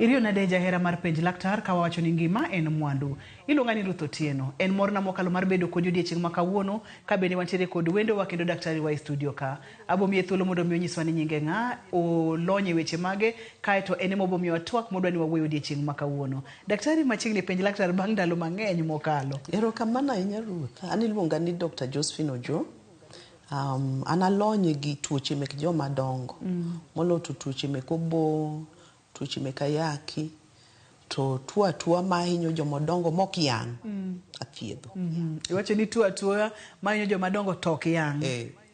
Irio nade jahera mar penj laktar ka wacho ni ngima en mwandu. Iluonga ni Ruth Otieno. En morna mokalo mar bedo kod odiechieng' ma kawuono ka bende wantiere kod wendo wa kendo daktari wa e studio ka. Abomiye thuolo mondo mi onyiswa ni nyinge ng'a, olony e weche mage, kaeto en ema obomiyo twak modwa ni wawuoyo odiechieng' ma kawuono. Daktari machiegni penj laktar bang' ndalo mang'eny mokalo. Erokamano ahinya Ruth. An iluonga ni Dr. Josephine Ojo. An alony gi tuoche mek joma dongo. Molo to tuoche mek obo, tuoche mek ayaki, to tuo ma hinyo joma dongo mok yang. Athiedho. Iwacho ni tuo ma hinyo joma dongo tok yang.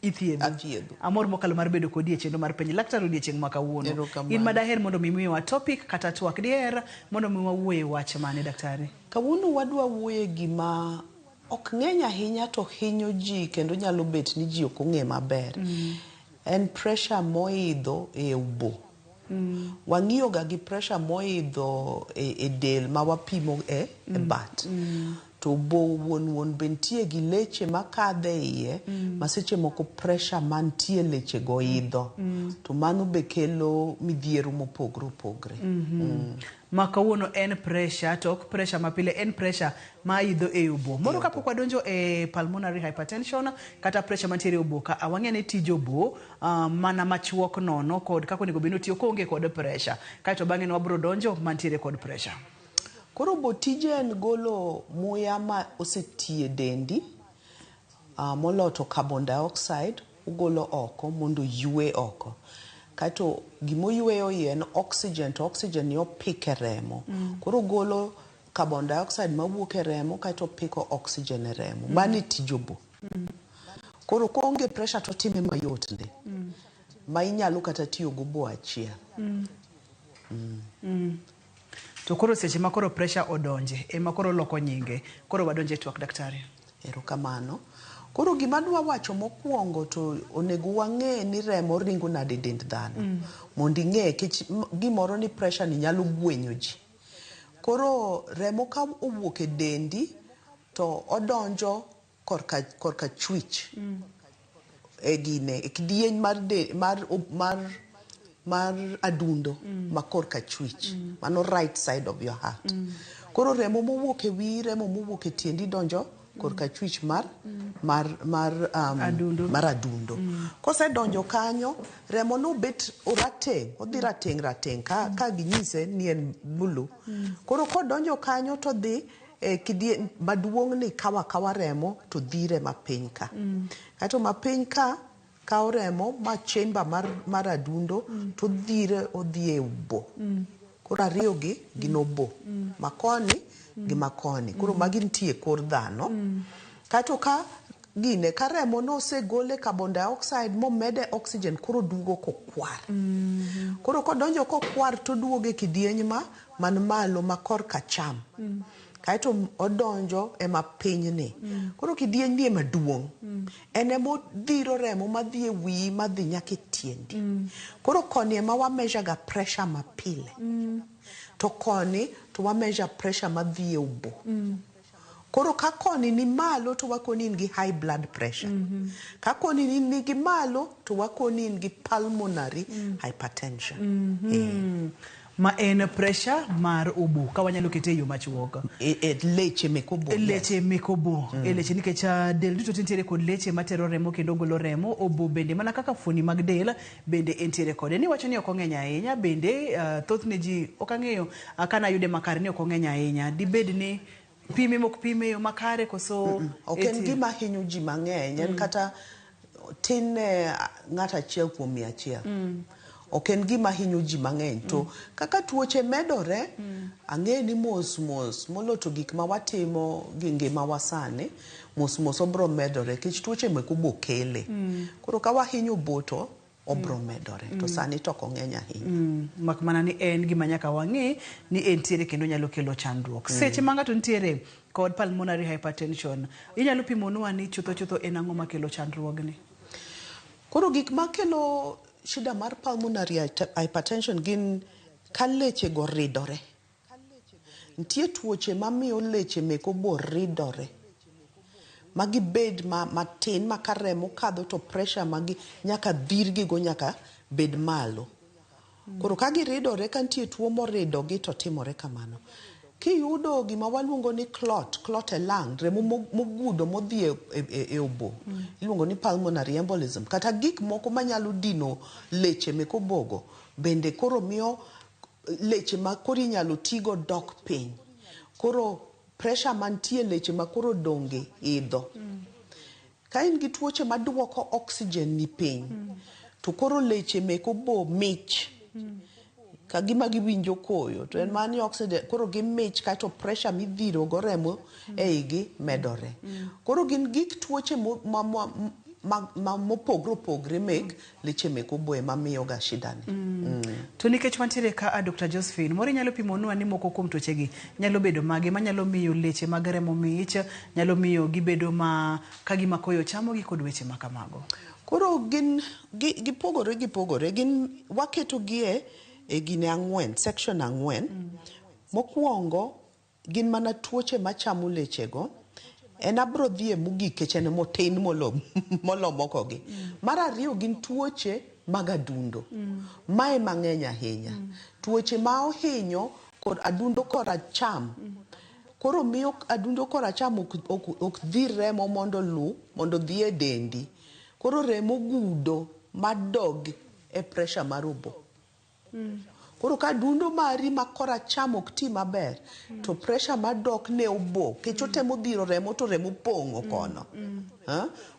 Ithiedho. Athiedho. Amor mokalo mar bedo kodi e chenro mar penj laktar odiechieng' ma kawuono. In madaher mondo miwa topic kata twak diher mondo mi wawuoye wach mane daktari. Kawuono wadwa wuoye gima ok ng'eny ahinya to hinyo ji kendo nyalo bet ni ji ok ong'e maber. En pressure moidho e ubo. Wang'iyo ga gi pressure moidho e del ma wapimo e bat. To ubo wuon bentie gi leche makadhe iye, maseche moko pressure mantie leche go idho. To mano be kelo midhiero mopogre. Ma kawuono en pressure to ok pressure mapile, en pressure ma idho e ubo. Moro kapok wadonjo e pulmonary hypertension kata pressure mantiere e ubo ka awang'e ni tij obo mana machuok nono kod kako nego beno tiyo konge kod pressure. Kaeto bang'e wabro donjo mantiere kod pressure. Koro bo tije en golo muya ma osetie dendi, moloto carbon dioxide, ugolo oko mondo yue oko. Kato gimo yueyo yen oxygen, to oxygen yo pike remo. Koro golo carbon dioxide ma wuok e remo, kato piko oxygen e remo. Mani tijobo. Koro konge pressure to time mayot ne. Ma inyalo kata tiyo gobo achiel. To koro seche ma koro pressure odonje, ema koro loko nyinge. Koro wadonje twak daktari. Erokamano. Koro gima dwa wacho mokwongo to onego wang'e ni remo ringo nade dend dhano. Mondo ing'e gimoro ni pressure ni nyalo gwenyo ji. Koro remo ka owuok e dendi to odonjo korka chwich. E kidieny mar adundo ma korka chwich. Mano right side of your heart. Koro remo mowuok e wi, remo mowuok e tiendi donjo korka chwich mar adundo. Kose donjo kanyo, remo no bet rateng', odhi rateng' ka ginyise ni en bulu. Koro kodonjo kanyo to dhi kidieny maduong' ni kawa remo to dhire mapiny ka. Kato mapiny ka kao remo ma chamber mar adundo to dhire odhi e ubo. Koro ariyo gi gin obo. Makoni gi makoni. Koro magi nitie kor dhano. Kato ka remo no segole carbon dioxide momede oxygen koro duogo kokwar. Koro kodonjo kokwar to duogo e kidieny man malo ma korka cham. Kaeto odonjo e mapiny ni. Koro kidieny ni ema duong'. En emo dhiro remo madhi e wiyi madhi nyaka e tiendi. Koro koni ema wa measure ga pressure mapile. To koni to wa measure pressure madhi e ubo. Koro ka koni ni malo to wakoni in gi high blood pressure. Ka koni ni gi malo to wakoni in gi pulmonary hypertension. Ma en pressure mar ubo ka wanyalo kete yo machuok. Leche mek obo. Leche mek obo. Leche nikech del duto tintiere kod leche matero remo kendo golo remo. Obo bende mana kaka fuoni mag del bende entiere kode. Ni wacho ni ok ong'eny ahinya bende thothne ji ok ang'eyo kana yude makare ni ok ong'eny ahinya. Dibed ni pime mok pime yo makare koso ok en gima hinyo ji mang'eny. En kata tin ng'ata achiel kuom 100. Ok en gima hinyo ji mang'eny. To kaka tuoche medore, ang'e ni mos moloto gik ma watimo gi ngima wasani, mos obro medore. Kech tuoche mek obo kele. Koro ka wahinyo boto, obro medore. To sani to ok ong'eny ahinya. Mak mana ni en gima nyaka wang'e ni entiere kendo nyalo kelo chandruok. Seche ma ng'ato nitiere kod pulmonary hypertension, inyalo pimonwa ni chutho en ang'o makelo chandruogni? Koro gik makelo shida mar pulmonary hypertension gin ka leche go ridore. Ntie tuoche mamiyo leche mek obo ridore. Magi bed matin ma ka remo kadho to pressure magi nyaka dhirgi go nyaka bed malo. Koro ka giridore ka nitie tuo moridogi to timore kamano. Kiyudo gima waluongo ni clot e lung, remo mogudo modhi e obo, iluongo ni pulmonary embolism, kata gik moko manyalo dino leche mek obogo, bende koro miyo leche ma koro inyalo tigo dok piny. Koro pressure mantie leche ma koro donge idho. Ka in gi tuoche maduoko oxygen ni piny, to koro leche mek obo mich. Ka gima giwinjo koyo to en mani oxygen koro gimich kato pressure midhiro go remo eigi medore. Koro gin gik tuoche mopogre opogre mek leche mek obo ema miyo ga shida ni. To nikech wantiere ka Dr. Josephine, moro nyalo pimonwa ni moko kuom tuochegi nyalo bedo mage manyalo miyo leche mag remo mich, nyalo miyo gibedo ma ka gima koyo chamogi kod weche ma kamago. Koro gin gipogore gin waketo gie e gine ang'wen, section ang'wen. Mokwongo gin mana tuoche machamo lechego. En abro dhie mogik kech en motin molo mokogi. Mar ariyo gin tuoche mag adundo. Mae mang'eny ahinya. Tuoche ma ohinyo kod adundo koracham. Koro miyo adundo koracham ok dhi remo mondo dhi e dendi. Koro remo gudo madog e pressure mar obo. Koro ka adundo mari ma koracham ok ti maber, to pressure madok ne obo, kech otemo dhiro remo to remo pong'o kono.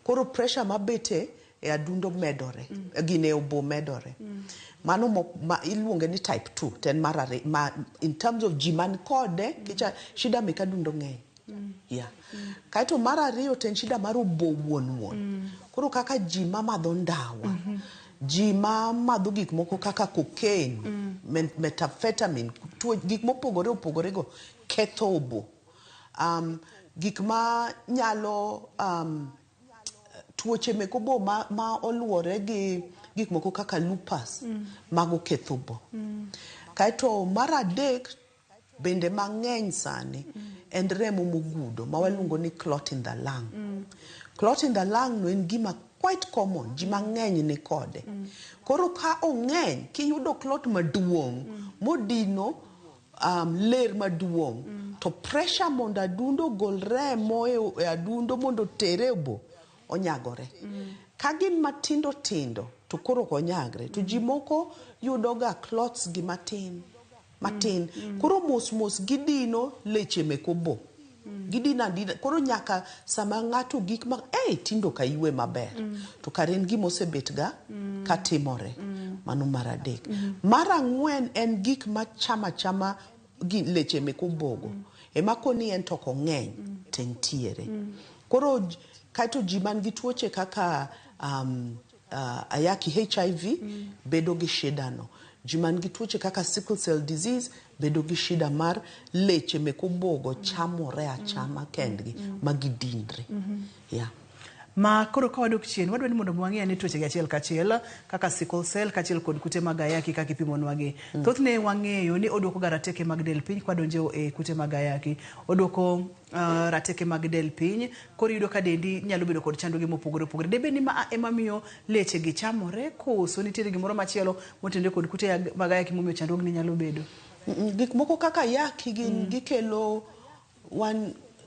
Koro pressure mabete e adundo medore, gine obo medore. Mano iluonge ni type 2, ten mar in terms of ji man kode, kech shida mek adundo ng'eny. Kaito mar ariyo ten shida mar obo wuon. Koro kaka ji mamadho ndawa, ji mamadho gik moko kaka cocaine, methamphetamine, gik mopogore opogore go ketho obo. Gik ma nyalo tuoche mek obo ma oluore gi gik moko kaka lupus, mago ketho obo. Kaito mar adek bende mang'eny sani en remo mogudo ma waluongo ni clot in the lung. Clot in the lung no en gima quite common, ji mang'eny ni kode. Koro ka ong'eny, kiyudo clot maduong' modino ler maduong', to pressure mondo adundo gol remo e adundo mondo tere obo, onyagore. Ka gin matindo tindo, to koro konyagre. To ji moko yudo ga clots gi matin. Koro mos gidino leche mek obo. Gidina koro nyaka sama ng'ato gik ma tindo ka iwe maber, to kare en gima osebet ga katimore. Mano mar adek. Mar ang'wen en gik machama leche mek obogo. Ema koni en to kong'eny tentiere. Koro kaito ji man gi tuoche kaka ayaki HIV bedo gi shida no. Ji man gi tuoche kaka sickle cell disease bedo gi shida mar leche mek obogo chamore achama kendgi magidinre. Ma koro ka wadok chien, wadwa ni mondo mwang'e ni tuoche gi achiel kachiel kaka sickle cell kachiel kod kute mag ayaki kaka ipimonwagi. Thothne wang'eyo ni oduoko ga rateke mag del piny kwa donjo e kute mag ayaki. Oduoko rateke mag del piny, koro yudo ka dendi nyalo bedo kod chandogi mopogore opogore. Debe ni ma ema miyo leche gi chamore koso nitiere gimoro machielo motende kod kute mag ayaki momiyo chandruogni nyalo bedo. Gik moko kaka ayaki gin gikelo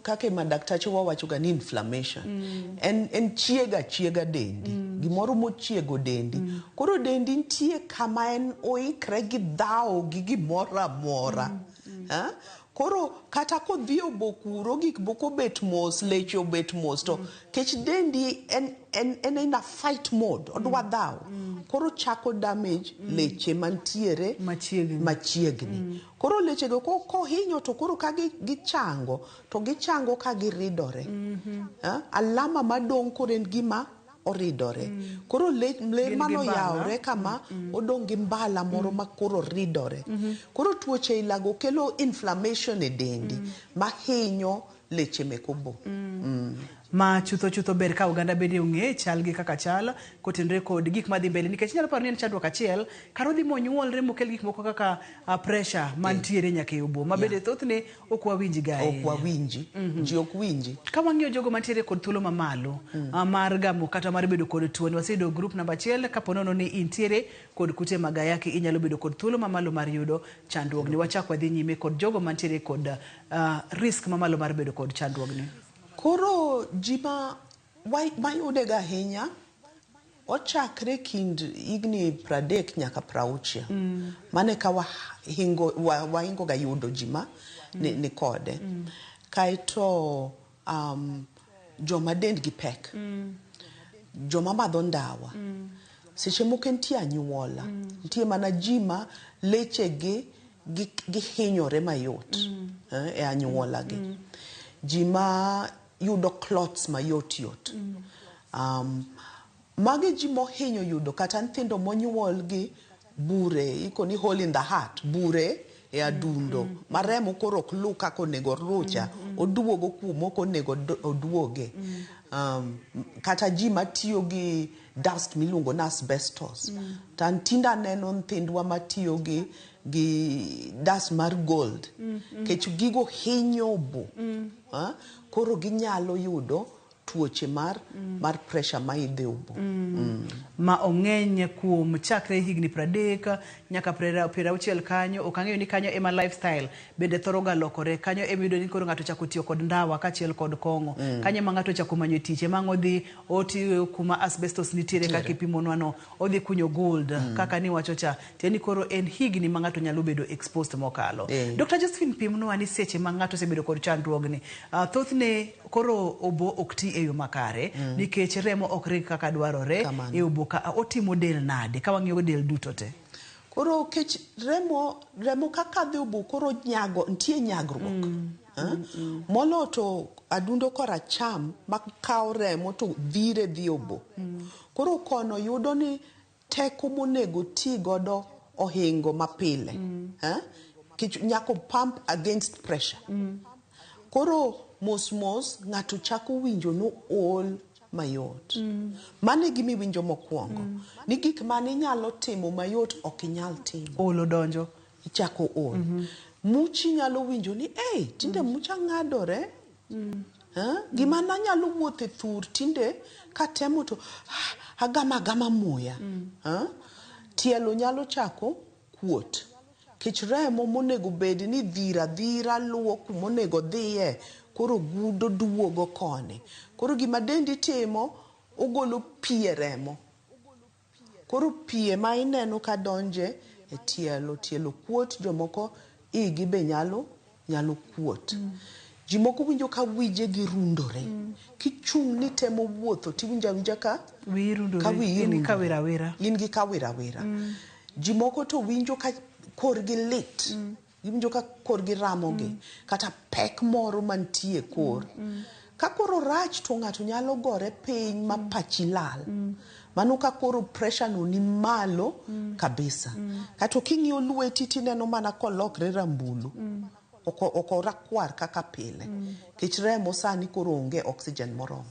kake madaktache wawacho ga ni inflammation. En chiega dendi. Gimoro mochiego dendi. Koro dendi nitie kama en oikre gi dhao gi gimoro amora. Koro kata kodhi obo kuro gik moko bet mos, leche obet mos, to kech dendi en in a fight mode, odwa dhao. Koro chako damage leche mantiere machiegni. Koro leche go kohinyo to koro ka gichango, to gichango ka giridore. Alama madong' koro en gima oridore. Koro ler mano yaore kama odong' gi mbala moro ma koro ridore. Koro tuoche ilago kelo inflammation e dendi mahinyo leche mek obo. ma chutho ber ka oganda bende ong'e chal gi kaka chal kotenre kod gik madhi mbele nikech inyalo paro ni en chandruok achiel karo dhi monyuolre mokel gik moko kaka pressure mantiere nyaka e obo ma bende thothne ok wawinji ga ok wawinji ji ok winji ka wang'iyo jogo mantiere kod thuolo mamalo mar gamo kata mar bedo kod tuoni waseyudo group namba 1 kapo nono ni intiere kod kute mag ayaki inyalo bedo kod thuolo mamalo mar yudo chandruogni wachak wadhi nyime kod jogo mantiere kod risk mamalo mar bedo kod chandruogni. Koro jima mayude ga ahinya ochakre kind igni 30 nyaka 60 mane ka wahingo ga yudo jima ni kode kaito joma dendgi pek joma madho ndawa seche moko nitie anyuola nitie mana jima lechegi gihinyore mayot e anyuola gi jima yudo clots mayot mage ji mohinyo yudo kata nyithindo monyuol gi bure ikoni hole in the heart bure e adundo maremo koro ok lu kaka onego rucha oduogo kuma ok onego oduoge kata ji matiyo gi dust miluongo na asbestos tinda neno nyithindwa matiyo gi dust mar gold kech gigo hinyo obo koro ginyalo yudo tuoche mar pressure ma idhe obo ma ong'eny kuom chakre higni 30 nyaka 60 kanyo ok ang'eyo ni kanyo ema lifestyle bende thoro ga lokore kanyo ema yudo ni koro ng'ato chako tiyo kod ndawa kachiel kod kong'o kanyo ma ng'ato chako manyo tich ema odhi otiyo kuma asbestos nitiere kaka ipimonwa no odhi kunyo gold kaka ni wacho cha tieni koro en higni ma ng'ato nyalo bedo exposed mokalo. Dr. Josephine pimnwa ni seche ma ng'ato osebedo kod chandruogni thothne koro obo ok ti e yo makare nikech remo ok ring kaka dwarore e obo ka otimo del nade ka wang'iyo del duto te koro kech remo kaka dhi obo koro nitie nyagruok molo to adundo koracham makawo remo to dhire dhi obo koro kono yudo ni teko monego ti godo ohingo mapile nyako pump against pressure koro mos ng'ato chako winjo no ol mayot mane gimi winjo mokwongo ni gik mane nyalo timo mayot ok inyal timo olo donjo ichako ol muchi nyalo winjo ni tinde mucha ng'adore gima na nyalo wuothe thur tinde katemo to agama muya tielo nyalo chako kuot kech remo monego bed ni dhira luwo kumonego dhiye koro gudo duogo koni koro gima dendi timo ogolo pie remo koro pie ma ineno ka donje e tielo kuot jomoko igi be nyalo kuot jimoko winjo ka wije gi rundore kichung ni temo wuotho tiwinja ka in gi kawirawira jimoko to winjo ka korgi lit winjo ka korgi ramogi kata pek moro mantie kor ka koro rach to ng'ato nyalo gore piny ma pachi lal mano ka koro pressure no ni malo kabisa kato king'iyo lweti tineno mana kolokre rambulu oko rakwar kaka pile kech remo sani koro onge oxygen moromo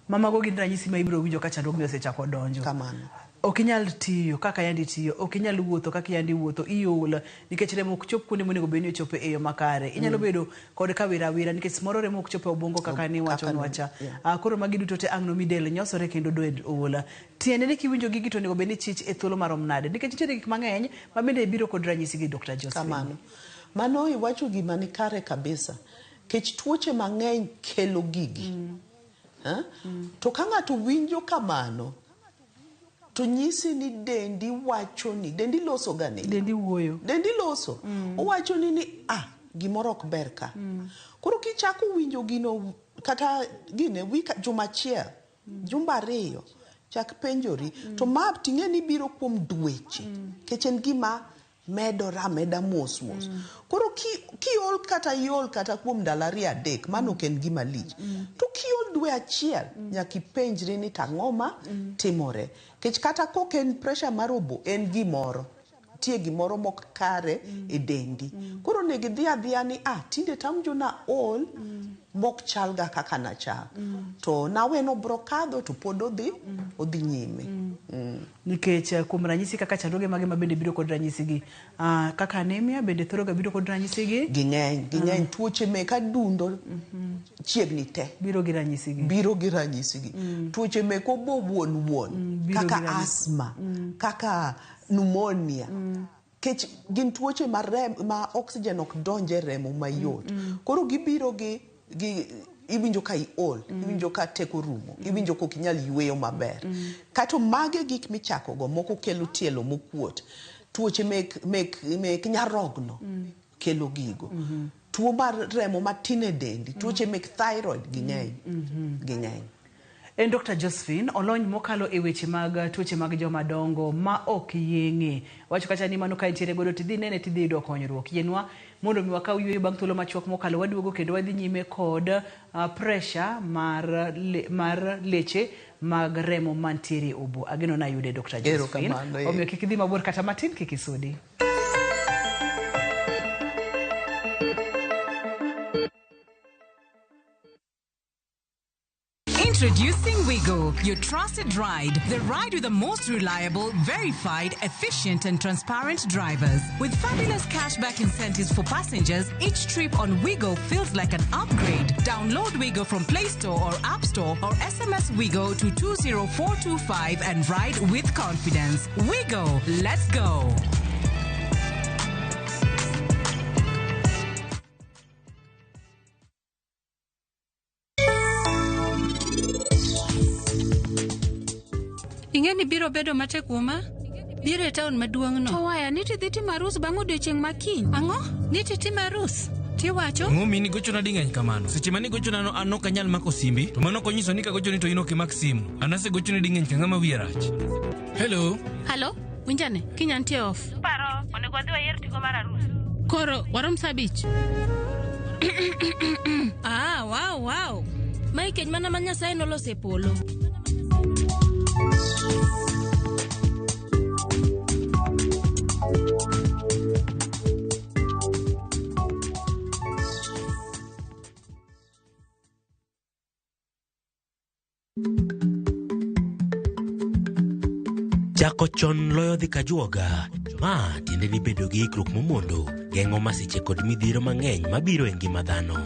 mamago gin ranyisi ma ibiro winjo ka chandruogni osechako donjo kamano ok inyal tiyo kaka yandi tiyo ok inyal wuotho kaka yandi wuotho iol nikech remo ok chop kuonde monego bed ni ochope e yo makare inyalo bedo kod kawirawira nikech moro remo ok chope obongo kaka ni wacho nwacha koro magi duto te ang'no midel nyosore kendo doed ola tiende ni kiwinjo gigi to onego bed ni chich e thuolo marom nade nikech nitiere gik mang'eny ma bende biro kod ranyisi gi Dr. Josephine kamano mano iwacho gima ni kare kabisa kech tuoche mang'eny kelo gigi to ka ng'ato winjo kamano to nyisi ni dendi wacho ni dendi loso gani dendi wuoyo dendi loso owacho ni gimoro ok ber ka koro kichako winjo gino kata gine wika jumachiel jumba riyo chak penjori to map ting'e ni biro kuom dweche kech en gima meda mos koro kiol kata kuom ndalo 3 mano ken gima lich to kiol dwe achiel nyaki penjri ni tang'oma timore kech kata koken pressure mar obo en gimoro tie gimoro mok kare e dendi. Koro ne gidhi adhiya ni tinde tamjo na ol mok chalga kaka na chal. To naweno bro kadho to pod odhi nyime. Nikech kuom ranyisi kaka chandruoge mage mabende biro kod ranyisi gi kaka anemia bende thoroga biro kod ranyisi gi ging'eny tuoche mek adundo chiegni te biro gi ranyisi gi tuoche mek obo wuon kaka asthma kaka pneumonia kech gin tuoche ma oxygen ok donje remo mayot koro gibiro gi ibinjo ka iol ibinjo ka teko rumo ibinjo ka okinyal yweyo maber kato mage gik michako go moko kelo tielo mokuot tuoche mek nyarogno kelo gigo tuo mar remo matin e dendi tuoche mek thyroid ging'eny En Dr. Josephine olony mokalo e weche mag tuoche mag jomadongo ma ok yeng'e. Wacho kacha ni mano ka entiere godo tidhi nene tidhi yudo konyruok. Yienwa mondo mi wakaw yweyo bang' thuolo machuok mokalo waduogo kendo wadhi nyime kod pressure mar leche mag remo mantiere obo. Ageno na yude Dr. Josephine. Omiyo kik idhi mabor kata matin kik isudi. Introducing Wigo, your trusted ride. The ride with the most reliable, verified, efficient and transparent drivers. With fabulous cashback incentives for passengers, each trip on Wigo feels like an upgrade. Download Wigo from Play Store or App Store or SMS Wigo to 20425 and ride with confidence. Wigo, let's go. Ingeni biro bedo mate kuma? Biro e taon maduong' no. To waya ni tidhi timo arus bang' odiochieng' makiny. Ang'o? Ni timo arus? Tiwacho? Ng'omi ni gochona ding'eny kamano. Seche mani gochona no an ok anyal mako simbi, to mano konyiso ni ka gochoni to in ok imak simu. Anase gochoni ding'eny ka ng'ama wiye rach. Hello. Halo, winjane, kiny antie off. Paro, onego wadhi wayier tiko mar arus. Koro, warom saa abich. Wow. Mae keny mana ma Nyasaye nolose polo. Chako chon loyo dhi kajuoga. Ma tiende ni bedo gi ikruok momondo, geng'o masiche kod midhiro mang'eny mabiro e ngima dhano.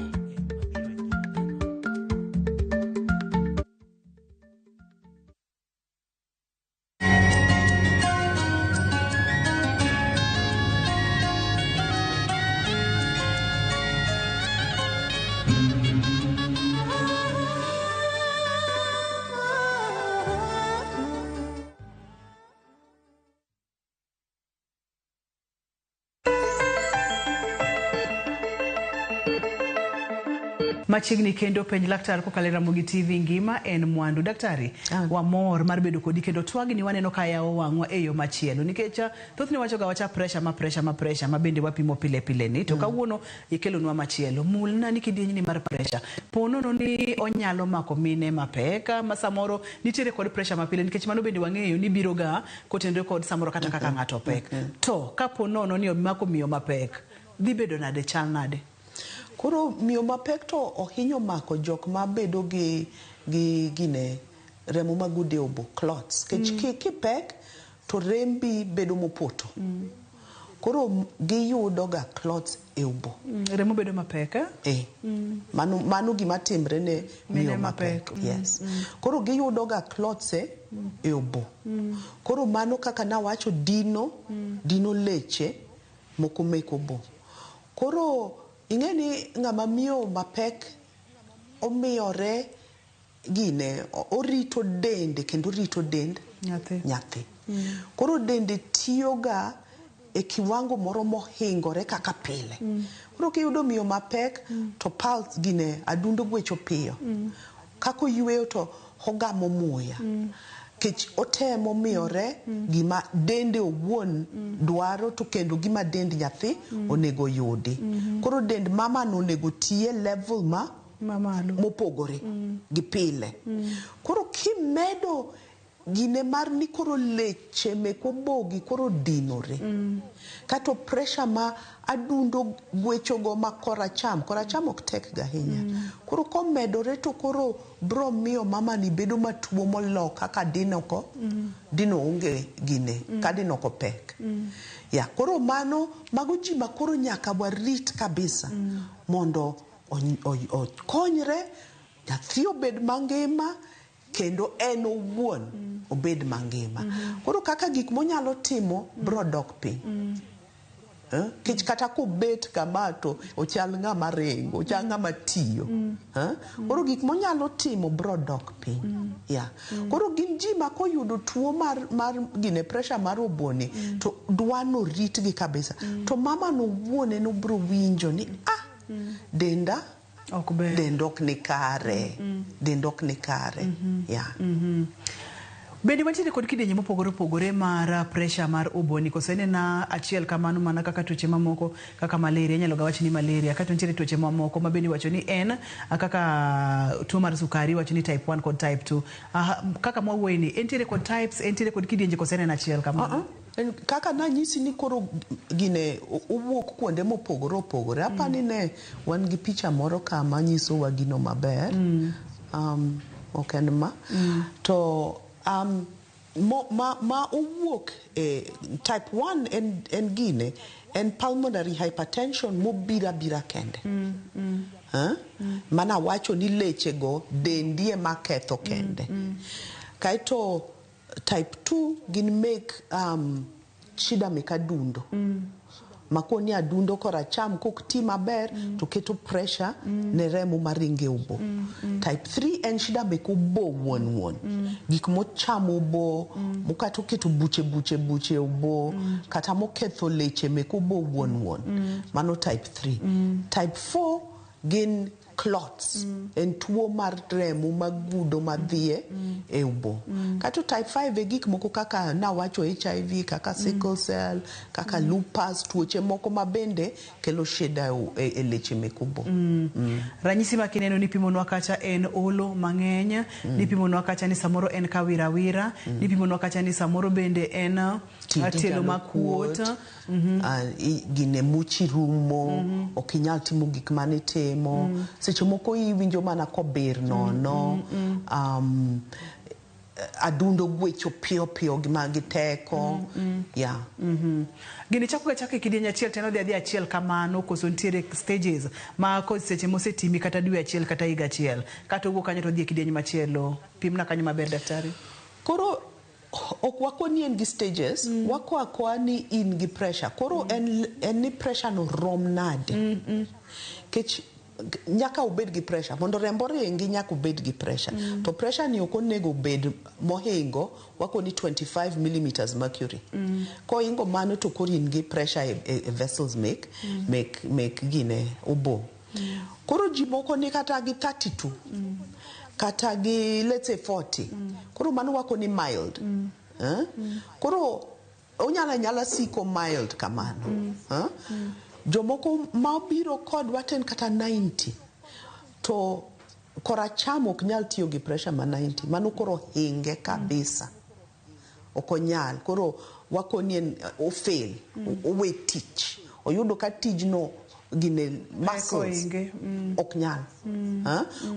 Machiegni kendo penj laktar kokalo Ramogi TV ngima en mwandu. Daktari, wamor mar bedo kodi kendo twagni waneno ka yawo wang'wa e yo machielo nikech thothne wachoga wacha pressure ma bende wapimo pile ni to kawuono ikelonwa machielo. Mulna ni kidieny ni mar pressure. Ponono ni onyalo mako mine mapek ma samoro nitiere kod pressure mapile nikech mano bende wang'eyo ni biro ga kotendre kod samoro kata kaka ng'ato pek. To kaponono ni omako miyo mapek, dhi bedo nade, chal nade? Koro miyo mapek to ohinyo mako jok ma bedo gi gine remo magude obo clots kipek to rembi bedo mopoto koro giyudo ga clots e obo remo bedo mapek mano gima timre ne miyo mapek yes koro giyudo ga clots e obo koro mano kaka na wacho dino leche moko mek obo koro ingeni ng'ama miyo mapek omiyore gine orito dende kendo orito dend nyathi. Koro dende tiyoga e kiwango moro mohingore kaka pile. Koro kiyudo miyo mapek to pulse gine adundo gwecho piyo. Kako yweyo to hogamo muya. Kech otemo miyore gima dende owuon dwaro to kendo gima dend nyathi onego yudi. Koro dend mama no onego tiye level mopogore gi pile. Koro kimedo gine mar ni koro leche meko bogi koro dinore kato pressure ma adundo gwechogo ma koracham ok tek ga hinya koro komedore to koro bro miyo mama ni bedo matuo molo kaka dino onge gine ka dino ko pek ya koro mano mago ji ma koro nyaka warit kabisa mondo okonyre nyathi obed mangima kendo en owuon obed mangima koro kaka gik monyalo timo bro dok piny kich kata kubet kamato ochal ng'ama rengo ochal ng'ama tiyo koro gik monyalo timo bro dok piny koro gin ji ma koyudo tuo mar gine pressure mar oboni to dwano ritgi kabisa to mama no wuone no bro winjo ni denda dendok ni kare dendok ni kare Bende wantiere kod kidenye mopogore opogore mar pressure mar oboni koso en na achiel kamano mana kaka tuoche mamoko kaka malaria nyalo ga wacho ni malaria kata nitiere tuoche mamoko ma bende wacho ni en kaka tuo mar sukari wacho ni type 1 kod type 2 kaka mwawuoye ni entiere kod types entiere kod kidenje koso en achiel kamano kaka na nyisi ni koro gine owuok kuonde mopogore opogore apani ne wan gi picha moro kama nyiso wa gino maber okenma to ma owuok type 1 en gine en pulmonary hypertension mobira kende mana wacho ni leche go dendie maketho kende kaito type 2 gin make shida mek adundo makoni adundo koracham kok ti maber to keto pressure ne remo maringe ubo type 3 en shida mek ubo won gik mochamo ubo mokato keto buche ubo kata moketho leche mek ubo won mano type 3 type 4 gin clots en tuo mar remo magudo madhie e ubo kato type 5 e gik moko kaka na wacho HIV kaka sickle cell kaka lupus tuoche moko mabende kelo shida e leche mek ubo ranyisi ma kineno ni pimonwa kacha en olo mang'eny ni pimonwa kacha ni samoro en kawirawira ni pimonwa kacha ni samoro bende en tielo makuot gine muchi rumo okinyal timo gik mane temo seche moko iwinjo mana kober nono adundo gwecho piyo gima giteko gini chako kidieny achiel teno dhi achiel kamano koso ntiere stages ma ko seche mosetimi kata dwe achiel kata higa achiel kata owuok kanyo to dhi kidieny machielo pimna kanyo maber daktari koro ok wakoni en gi stages wako ni in gi pressure koro en ni pressure no rom nade kech nyaka ubed gi pressure mondo rembo ringi nyaka ubed gi pressure to pressure ni ok onego bed mohingo wako ni 25 mm mercury ko ingo mano to koro in gi pressure e vessels make gine ubo koro ji moko ni kata gi 32 kata gi let's say 40 koro mano wako ni mild koro onyala siko mild kamano jomoko ma biro kod waten kata 90 to koracham ok nyal tiyo gi pressure ma 90 mano koro hinge kabisa okonyal koro wako ni ofail owe tich oyudo ka tijno gine muscles ok nyal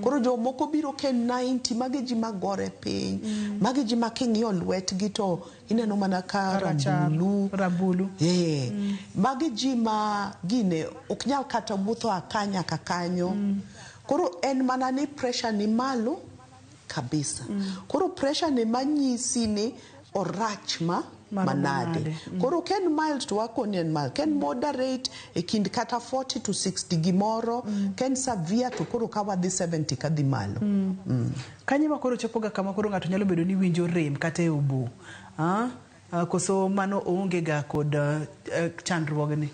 koro jomoko biro ke 90 mage ji magore piny mage ji making'iyo lwetgi to ineno mana ka rambulu mage ji ma gine ok nyal kata wuotho akanya kakanyo koro en mana ni pressure ni malo kabisa koro pressure ni manyisi ni orach manade koro ken mild to wako ni mild ken moderate e kind kata 40 to 60 gimoro ken severe to koro kawa dhi 70 kadhi malo kanye ma koro chopoga kama koro ng'ato nyalo bedo ni winjo rem kata e ubu koso mano onge ga kod chandruogni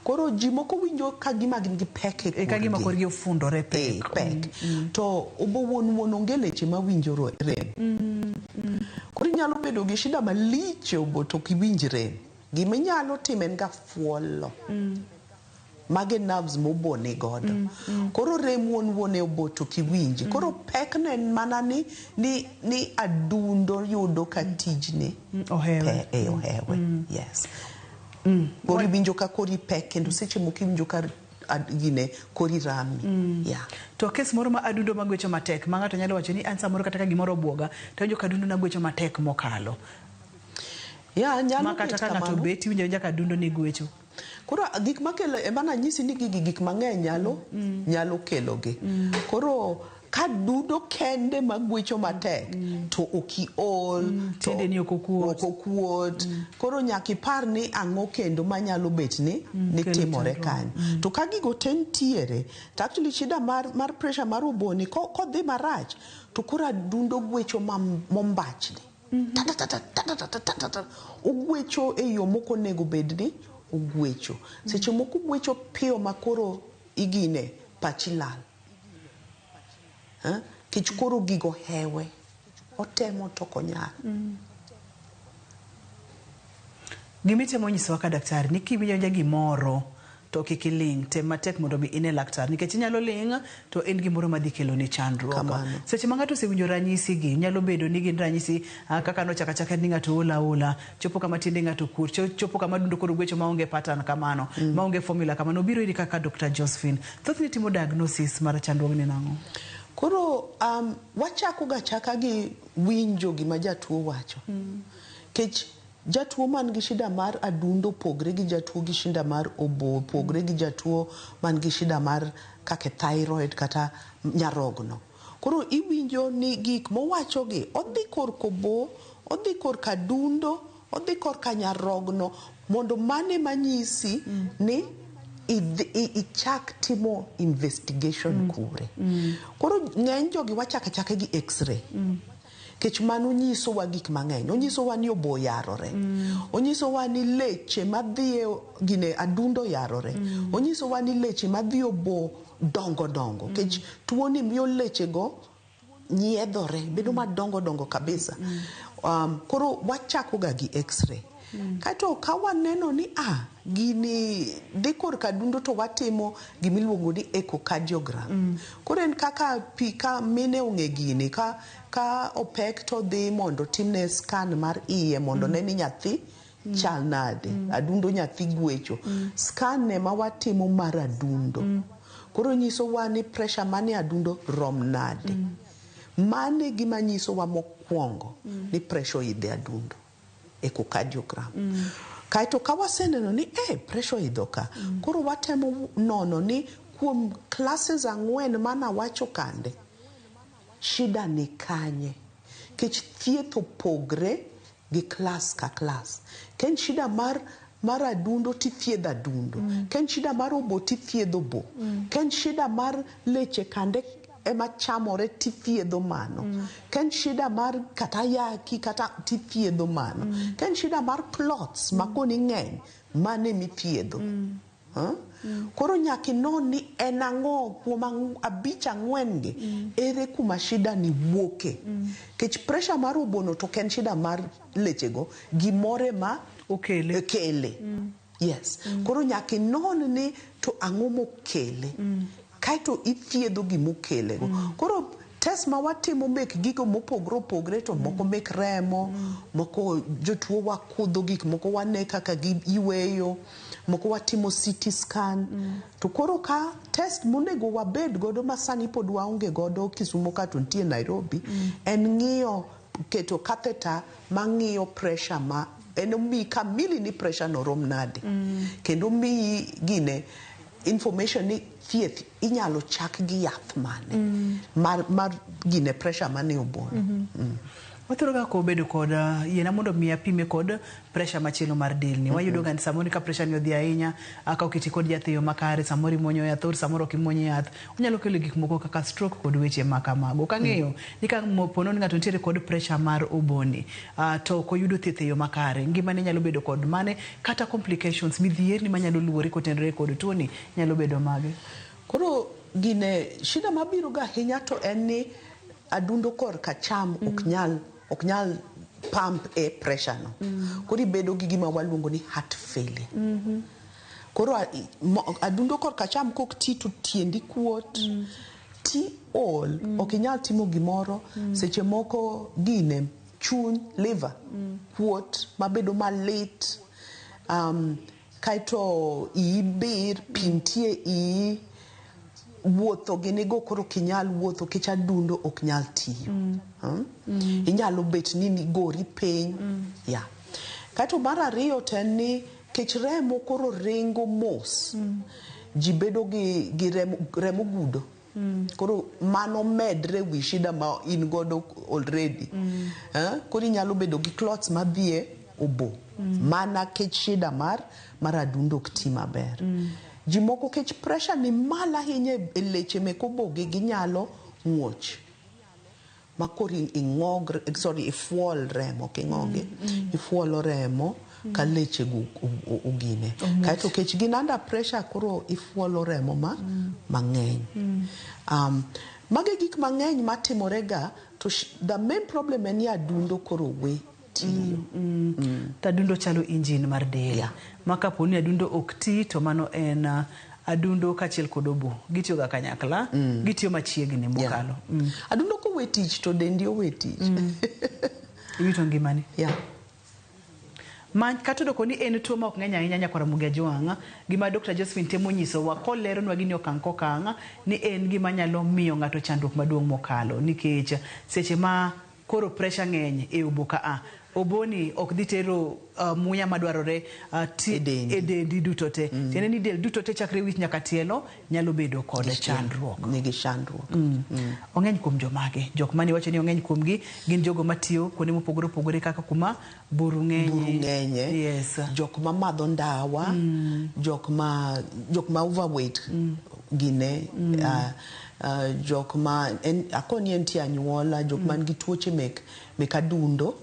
koro ji moko winjo ka gima gin gi pek e ka gima korgi ofundore pek to ubo won onge leche ma winjo rem koro nyalo bedo gi shida malich ubo to kiwinj rem gima nyalo timen ga fuolo mage nerves mobone godo. Koro rem wuon e obo to kiwinji. Koro pek ne mana ni adundo yudo ka tijni. Ohewe. Ohewe. Yes. Kori winjo ka kori pek kendo seche moko winjo ka gine kori rami. Yeah. To kes moro ma adundo magwecho matek ma ng'ato nyalo wacho ni an samoro kata ka gimoro buoga to jo kadundo na gwecho matek mokalo. Yeah, nyalo ma kata ka ng'ato beti winjo ja kadundo ni gwecho. Koro gik makelo mana nyisi ni gik mang'eny nyalo kelo gi. Koro ka dudo kende magwecho matek to okiol tinde ni okuot. Koro nyaki par ni ang'o kendo manyalo bet ni timore kanyo. To ka gigo tentiere to actually shida mar pressure mar oboni kodhi marach to koro adundo gwecho mombachni. Ogwecho e yo moko nego bedni ogwecho. Seche moko gwecho piyo makoro igine pachilal. Kich koro gigo hewe. Otemo to konyal. Gimitemo nyisowa ka daktari ni kiwinjo ja gimoro to kikiling tem matek mondo bi ine laktar nikech inyalo ling to en gimoro madhi kelo ni chandruok. Seche ma ng'ato osewinjo ranyisi gi nyalo bedo ni gin ranyisi kaka no chaka ni ng'ato ola chopo kama tinde ng'ato kur chopo kama dundo koro gwecho maonge pattern kamano maonge formula kamano biro iri kaka Dr. Josephine. Thothni timo diagnosis mar chandruok ni nang'o? Koro wachako ga chaka gi winjo gima jatuo wacho. Kech jatuo man gi shida mar adundo pogre gi jatuo gi shida mar obo pogre gi jatuo man gi shida mar kake thyroid kata nyarogno. Koro iwinjo ni gik mowacho gi odhi kor kobo, odhi kor kadundo, odhi kor kanyarogno mondo mane manyisi ni ichak timo investigation kure. Koro ng'eny jogi wachaka gi x-ray. Kech mano nyiso wa gik mang'eny. Onyiso wa ni obo yarore. Onyiso wa ni leche madhie gine adundo yarore. Onyiso wa ni leche madhie obo dongo. Kech tuo ni miyo leche go nyiedhore, bedo madongo kabisa. Koro wachako ga gi x-ray. Kato kawaneno ni gini dhi kor kadundo to watimo gimiluongo ni echocardiogram. Koro en kaka ka mine ong'e gini ka opek to dhi mondo timne scan mar iye mondo ne ni nyathi chal nade. Adundo nyathi gwecho. Scan ne ma watimo mar adundo. Koro nyiso wa ni pressure mane adundo rom nade. Mane gima nyiso wa mokwongo ni pressure idhe adundo. Echocardiogram. Kaito kawaseneno ni pressure idho ka. Koro watemo nono ni kuom classes 4 mana wacho kande. Shida ni kanye. Kech thieth opogre gi class ka class. Ken shida mar adundo ti thiedho adundo. Ken shida mar obo ti thiedho obo. Ken shida mar leche kande ema chamore ti thiedho mano. Ken shida mar kata yaki kata ti thiedho mano. Ken shida mar clots makoni ng'eny mane mi thiedho. Koro nyaki non ni en ang'o kuom 5-4 gi ere kuma shida ni wuoke. Kech pressure mar obono to ken shida mar lechego gimore ma okele. Yes. Koro nyaki non ni to ang'o mokele. Kaito ithiedho gimokele. Koro test ma watimo mek gigo mopogre to moko mek remo, moko jotuo wakudho gik moko wane kaka giweyo, moko watimo CT scan. To koro ka test monego wabed godo masani pod waonge godo Kisumo ka to ntie Nairobi en ng'iyo keto catheter mang'iyo pressure ma en mi kamili ni pressure no rom nade. Kendo mi gine information ni thieth inyalo chak gi yath mane mar gine pressure mane obono. Wathoro ga ko bedo kod yena mondo mi apime kod pressure machielo mar del ni. Wayudo ga samoro ka pressure ni odhi ahinya aka okiti kod yath yo makare samoro imonyo yath or samoro kimonyo yath onyalo kelo gik moko kaka stroke kod weche makamago. Kang'eyo ni ka pono ni ng'ato nitiere kod pressure mar oboni to koyudo thieth yo makare ngimane nyalo bedo kod mane kata complications midhier ni manyalo luwore kotenore kod tuo ni nyalo bedo mage. Koro gine shida mabiro ga ahinya to en ni adundo kor ka cham ok nyal pump pressure no. Koro bedo gi gima waluongo ni heart failure. Koro adundo kor kacham kok ti to tiendi kuot. Ti all okinyal timo gimoro seche moko gine chuny liver kuot mabedo malit kaito ibir pintie wuotho ginego koro kinyal wuotho kech adundo ok nyal tiyo. Inyalo bet ni gori piny. Yeah. Kaito mar ariyo ten ni kech remo koro ringo mos. Jibedo gi remo gudo. Koro mano medre wi shida ma in godo already. Koro inyalo bedo gi clots mabie obo. Mana kech shida mar adundo ok ti maber. Jimoko kech pressure ni mala hinye leche meko boge ginyalo muoch. Makori ifuol remo kingoge. Ifuolo remo ka leche ugine. Kaito kech gin under pressure koro ifuolo remo mang'eny. Mage gik mang'eny matimorega to the main problem en ni adundo koro we tiyo. Adundo chalo engine mar del. Maka poni adundo ok ti to mano en adundo kachiel kod obo. Gitiyo ga kanyakla, gitiyo machiegni mokalo. Adundo ko we tich to dendi we tich. Iwito ngimani. Man katudo koni en tuo ma ok ng'eny ahinya nyakora muge jwanga gima Dr. Josephine temo nyiso wa kolero nwa gini okang' kokang' ni en gima nyalo miyo ng'ato chandruok maduong' mokalo nikech seche ma koro pressure ng'eny e obo ka oboni ok dhi tero muya madwarore e dendi duto te. Tiende ni del duto te chakre wich nyaka tielo nyalo bedo kod chandruok. Nigi chandruok. Ong'eny kuom jomage. Jok mani wacho ni ong'eny kuom gi gin jogo matiyo kuonde mopogore opogore kaka kuma buru ng'enye. Yes. Jok ma madho ndawa. Jok ma overweight gine. Jok ma akoni entie anyuola jok man gi tuoche mek adundo.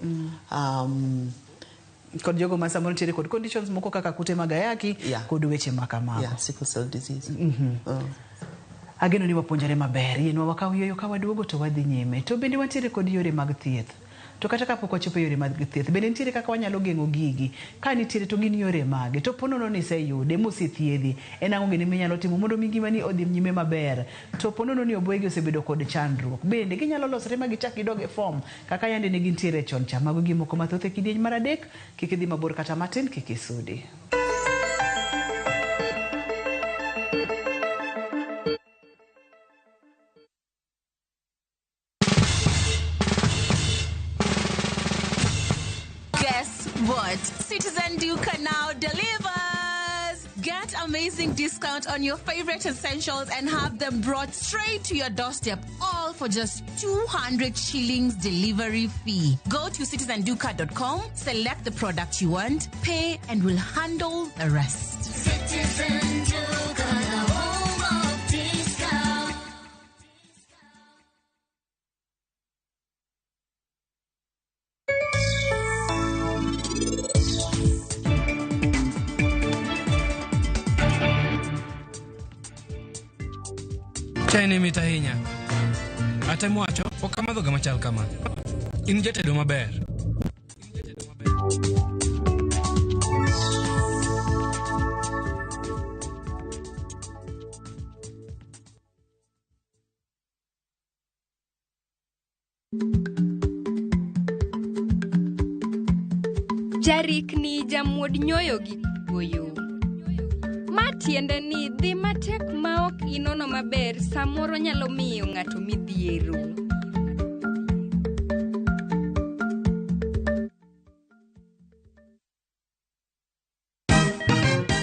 Kod jogo ma samoro tiere kod conditions moko kaka kute magayaki kod weche makamago. Sickle cell disease. Ageno ni wapuonjare maber. Yenwa wakaw yoyo ka waduogo to wadhi nyime. To bende wantiere kod yore mag thieth. To kata kapok wachopo yore mag thieth bende nitiere kaka wanyalo geng'o gigi. Ka nitiere to gin yore mage. To ponono ni iseyude mosithiedhi. En ang'o gini minyalo timo mondo mi ngimani odhi nyime maber. To ponono ni oboegi osebedo kod chandruok. Bende ginyalo losore ma gichak gidog e form kaka yande ne gintiere chon cha. Mago gimoko mathoth e kidieny mar adek. Kik idhi mabor kata matin, kik isudi. What? Citizen Duca now delivers! Get amazing discount on your favorite essentials and have them brought straight to your doorstep, all for just 200 shillings delivery fee. Go to citizenduca.com, select the product you want, pay, and we'll handle the rest. Citizen Duca, the home of discount. Chaini mitahinya. Atemo wacho okamadho ga machal kama. In jatedo maber. Jarik ni jamuod nyoyo gi goyo. Matiende ni dhi matek ma ok inono maber samoro nyalo miyo ng'ato midhiero.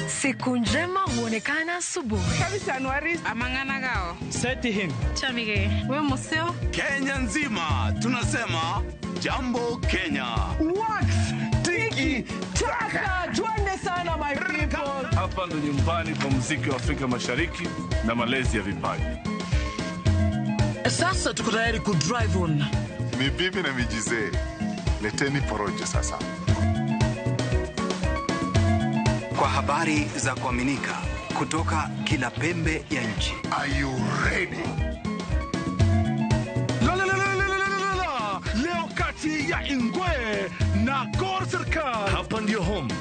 Siku njema huonekana asubuhi. Kabisa Anuari amangana gao. Seti him. Chamige. We museo. Kenya nzima tunasema jambo Kenya. Wax tiki taka. Twende sana my people. Hapa ndo nyumbani kwa muziki wa Afrika Mashariki na malezi ya vipaji. Sasa tuko tayari ku drive on. Mibibi na mijize. Leteni porojo sasa. Kwa habari za kuaminika kutoka kila pembe ya nchi. Are you ready? Leo kati ya Ingwe na Gor Serikali. Hapa ndio home.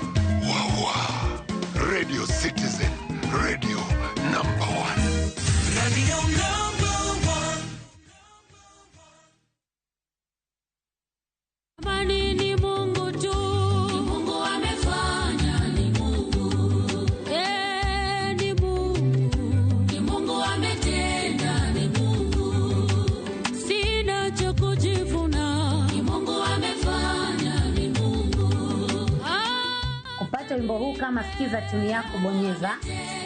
Wawa. Radio Citizen. kupata wimbo huu kama sikiza tuni yako, bonyeza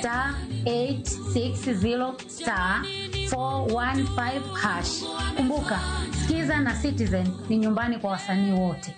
*860*415#. Kumbuka, Sikiza na Citizen ni nyumbani kwa wasanii wote.